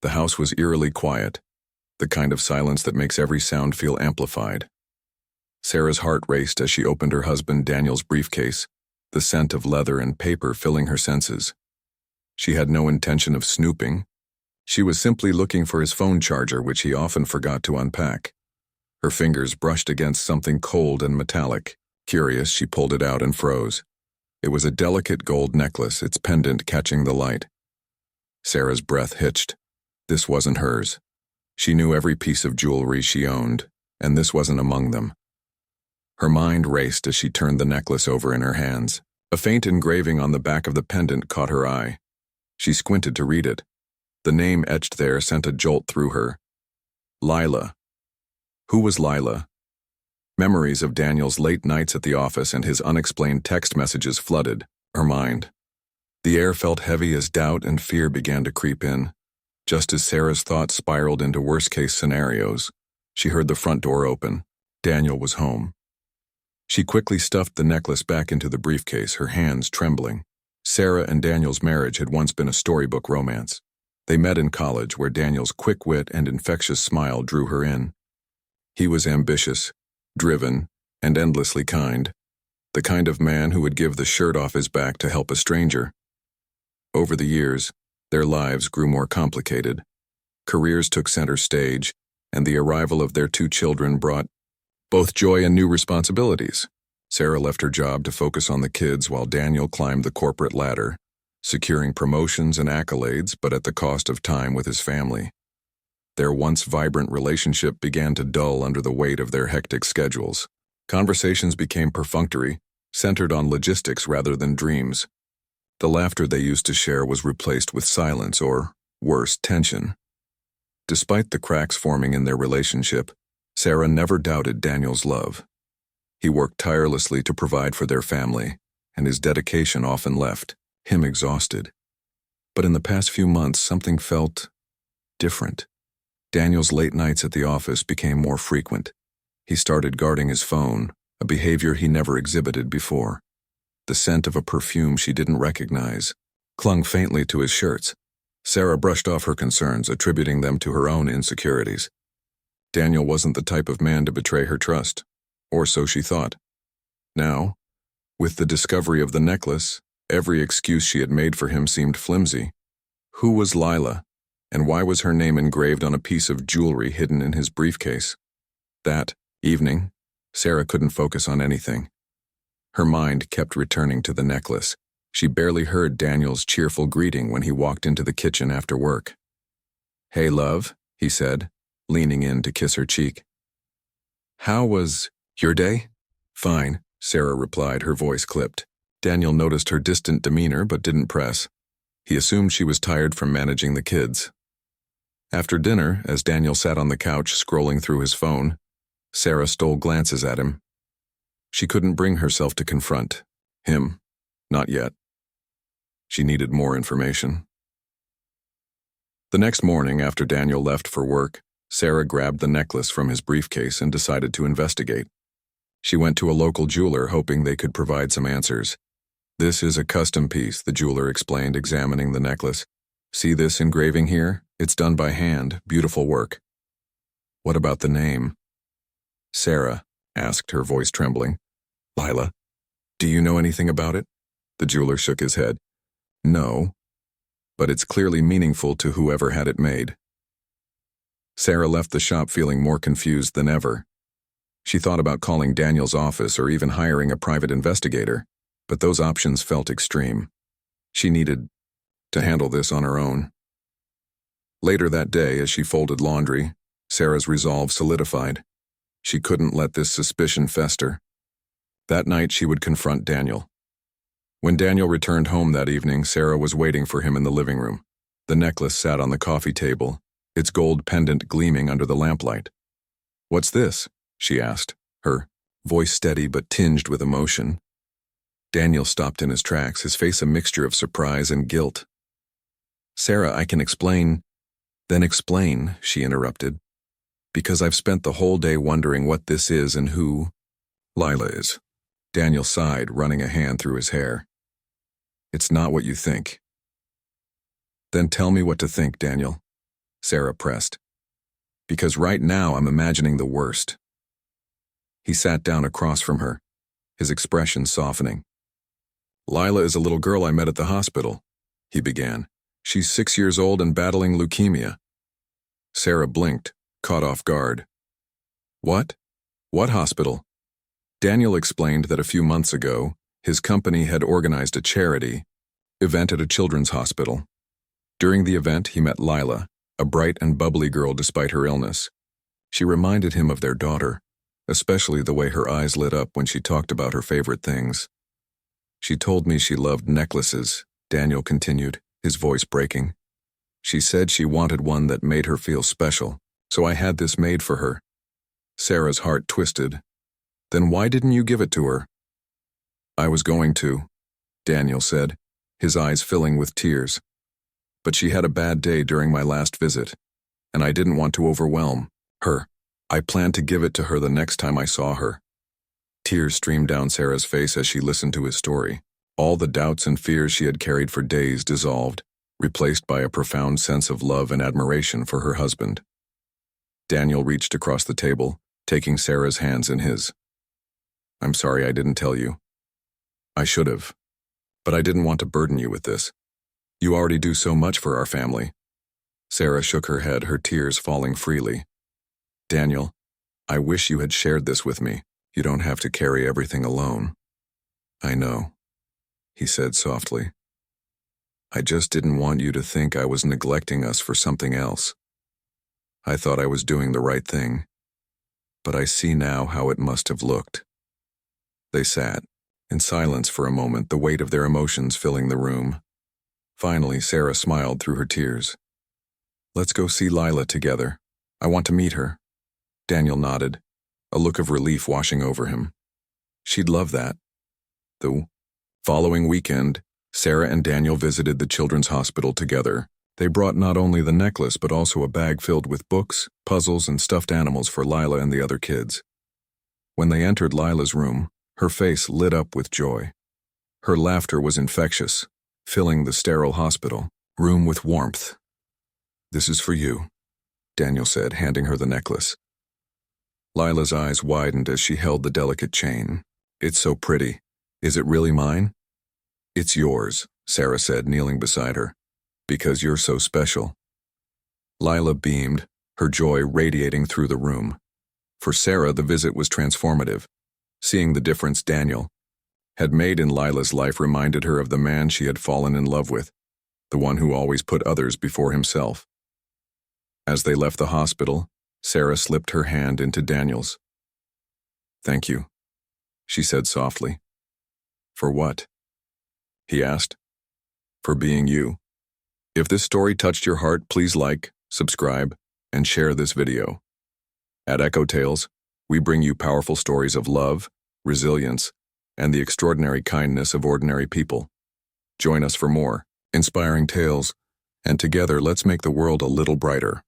The house was eerily quiet, the kind of silence that makes every sound feel amplified. Sarah's heart raced as she opened her husband Daniel's briefcase, the scent of leather and paper filling her senses. She had no intention of snooping. She was simply looking for his phone charger, which he often forgot to unpack. Her fingers brushed against something cold and metallic. Curious, she pulled it out and froze. It was a delicate gold necklace, its pendant catching the light. Sarah's breath hitched. This wasn't hers. She knew every piece of jewelry she owned, and this wasn't among them. Her mind raced as she turned the necklace over in her hands. A faint engraving on the back of the pendant caught her eye. She squinted to read it. The name etched there sent a jolt through her. Lila. Who was Lila? Memories of Daniel's late nights at the office and his unexplained text messages flooded her mind. The air felt heavy as doubt and fear began to creep in. Just as Sarah's thoughts spiraled into worst-case scenarios, she heard the front door open. Daniel was home. She quickly stuffed the necklace back into the briefcase, her hands trembling. Sarah and Daniel's marriage had once been a storybook romance. They met in college, where Daniel's quick wit and infectious smile drew her in. He was ambitious, driven, and endlessly kind, the kind of man who would give the shirt off his back to help a stranger. Over the years, their lives grew more complicated. Careers took center stage, and the arrival of their 2 children brought both joy and new responsibilities. Sarah left her job to focus on the kids while Daniel climbed the corporate ladder, securing promotions and accolades, but at the cost of time with his family. Their once vibrant relationship began to dull under the weight of their hectic schedules. Conversations became perfunctory, centered on logistics rather than dreams. The laughter they used to share was replaced with silence or, worse, tension. Despite the cracks forming in their relationship, Sarah never doubted Daniel's love. He worked tirelessly to provide for their family, and his dedication often left him exhausted. But in the past few months, something felt different. Daniel's late nights at the office became more frequent. He started guarding his phone, a behavior he never exhibited before. The scent of a perfume she didn't recognize clung faintly to his shirts. Sarah brushed off her concerns, attributing them to her own insecurities. Daniel wasn't the type of man to betray her trust, or so she thought. Now, with the discovery of the necklace, every excuse she had made for him seemed flimsy. Who was Lila, and why was her name engraved on a piece of jewelry hidden in his briefcase? That evening, Sarah couldn't focus on anything. Her mind kept returning to the necklace. She barely heard Daniel's cheerful greeting when he walked into the kitchen after work. "Hey, love," he said, leaning in to kiss her cheek. "How was your day?" "Fine," Sarah replied, her voice clipped. Daniel noticed her distant demeanor but didn't press. He assumed she was tired from managing the kids. After dinner, as Daniel sat on the couch scrolling through his phone, Sarah stole glances at him. She couldn't bring herself to confront him. Not yet. She needed more information. The next morning, after Daniel left for work, Sarah grabbed the necklace from his briefcase and decided to investigate. She went to a local jeweler hoping they could provide some answers. "This is a custom piece," the jeweler explained, examining the necklace. "See this engraving here? It's done by hand, beautiful work." "What about the name?" Sarah asked, her voice trembling. "Lila, do you know anything about it?" The jeweler shook his head. "No, but it's clearly meaningful to whoever had it made." Sarah left the shop feeling more confused than ever. She thought about calling Daniel's office or even hiring a private investigator, but those options felt extreme. She needed to handle this on her own. Later that day, as she folded laundry, Sarah's resolve solidified. She couldn't let this suspicion fester. That night, she would confront Daniel. When Daniel returned home that evening, Sarah was waiting for him in the living room. The necklace sat on the coffee table, its gold pendant gleaming under the lamplight. "What's this?" she asked, her voice steady but tinged with emotion. Daniel stopped in his tracks, his face a mixture of surprise and guilt. "Sarah, I can explain." "Then explain," she interrupted. "Because I've spent the whole day wondering what this is and who Lila is." Daniel sighed, running a hand through his hair. "It's not what you think." "Then tell me what to think, Daniel." Sarah pressed. Because right now I'm imagining the worst. He sat down across from her, his expression softening. Lila is a little girl I met at the hospital, he began. She's 6 years old and battling leukemia. Sarah blinked, caught off guard. What? What hospital? Daniel explained that a few months ago, his company had organized a charity event at a children's hospital. During the event, he met Lila, a bright and bubbly girl despite her illness. She reminded him of their daughter, especially the way her eyes lit up when she talked about her favorite things. She told me she loved necklaces, Daniel continued, his voice breaking. She said she wanted one that made her feel special, so I had this made for her. Sarah's heart twisted. Then why didn't you give it to her? I was going to, Daniel said, his eyes filling with tears. But she had a bad day during my last visit, and I didn't want to overwhelm her. I planned to give it to her the next time I saw her. Tears streamed down Sarah's face as she listened to his story. All the doubts and fears she had carried for days dissolved, replaced by a profound sense of love and admiration for her husband. Daniel reached across the table, taking Sarah's hands in his. I'm sorry I didn't tell you. I should have. But I didn't want to burden you with this. You already do so much for our family. Sarah shook her head, her tears falling freely. Daniel, I wish you had shared this with me. You don't have to carry everything alone. I know, he said softly. I just didn't want you to think I was neglecting us for something else. I thought I was doing the right thing, but I see now how it must have looked. They sat, in silence for a moment, the weight of their emotions filling the room. Finally, Sarah smiled through her tears. Let's go see Lila together. I want to meet her. Daniel nodded, a look of relief washing over him. She'd love that. The following weekend, Sarah and Daniel visited the children's hospital together. They brought not only the necklace but also a bag filled with books, puzzles, and stuffed animals for Lila and the other kids. When they entered Lila's room, her face lit up with joy. Her laughter was infectious, filling the sterile hospital room with warmth. This is for you, Daniel said, handing her the necklace. Lila's eyes widened as she held the delicate chain. It's so pretty. Is it really mine? It's yours, Sarah said, kneeling beside her. Because you're so special. Lila beamed, her joy radiating through the room. For Sarah, the visit was transformative. Seeing the difference Daniel had made in Lila's life reminded her of the man she had fallen in love with, the one who always put others before himself. As they left the hospital, Sarah slipped her hand into Daniel's. Thank you, she said softly. For what? He asked. For being you. If this story touched your heart, please like, subscribe, and share this video. At Echo Tales, we bring you powerful stories of love, resilience, and the extraordinary kindness of ordinary people. Join us for more inspiring tales, and together let's make the world a little brighter.